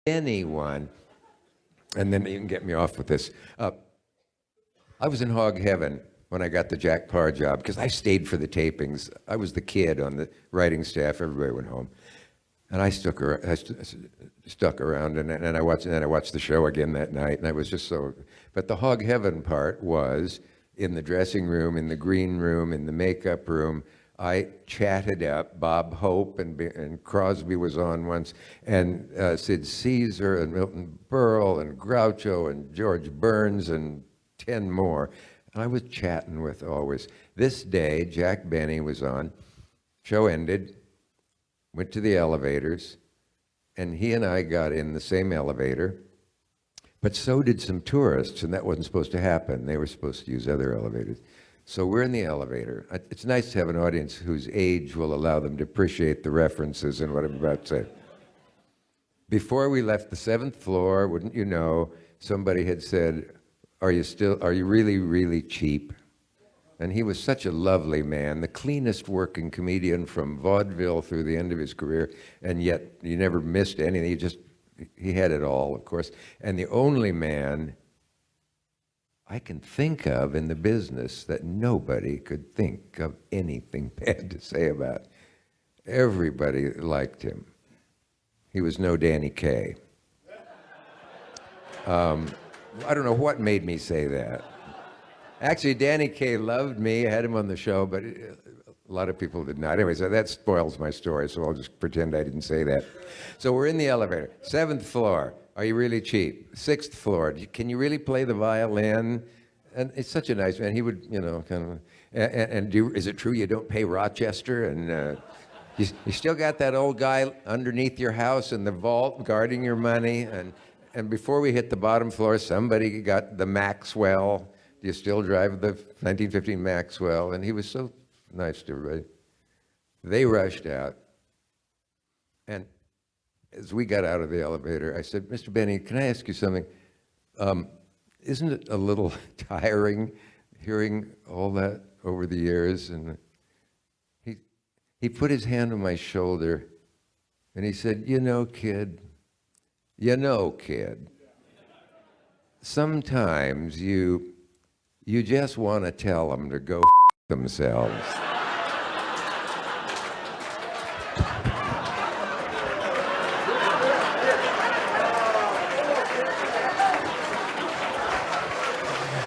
anyone, and then you can get me off with this. I was in hog heaven when I got the Jack Paar job because I stayed for the tapings. I was the kid on the writing staff. Everybody went home, and I stuck around, and I watched the show again that night, and I was just so. But the hog heaven part was in the dressing room, in the green room, in the makeup room. I chatted up Bob Hope, and Crosby was on once, and Sid Caesar, and Milton Berle, and Groucho, and George Burns, and 10 more. And I was chatting with always. This day, Jack Benny was on. Show ended, went to the elevators, and he and I got in the same elevator, but so did some tourists, and that wasn't supposed to happen. They were supposed to use other elevators. So we're in the elevator. It's nice to have an audience whose age will allow them to appreciate the references and what I'm about to say. Before we left the 7th floor, wouldn't you know, somebody had said, are you really, really cheap? And he was such a lovely man, the cleanest working comedian from vaudeville through the end of his career, and yet he never missed anything. He had it all, of course. And the only man I can think of in the business that nobody could think of anything bad to say about. Everybody liked him. He was no Danny Kaye. I don't know what made me say that. Actually, Danny Kaye loved me. I had him on the show, but a lot of people did not. Anyway, so that spoils my story, so I'll just pretend I didn't say that. So we're in the elevator. 7th floor. Are you really cheap? 6th floor. Can you really play the violin? And it's such a nice man. He would, kind of. Is it true you don't pay Rochester? And you still got that old guy underneath your house in the vault guarding your money. And before we hit the bottom floor, somebody got the Maxwell. Do you still drive the 1915 Maxwell? And he was so nice to everybody. They rushed out. And as we got out of the elevator, I said, Mr. Benny, can I ask you something? Isn't it a little tiring hearing all that over the years? And he put his hand on my shoulder and he said, kid, sometimes you just want to tell them to go themselves.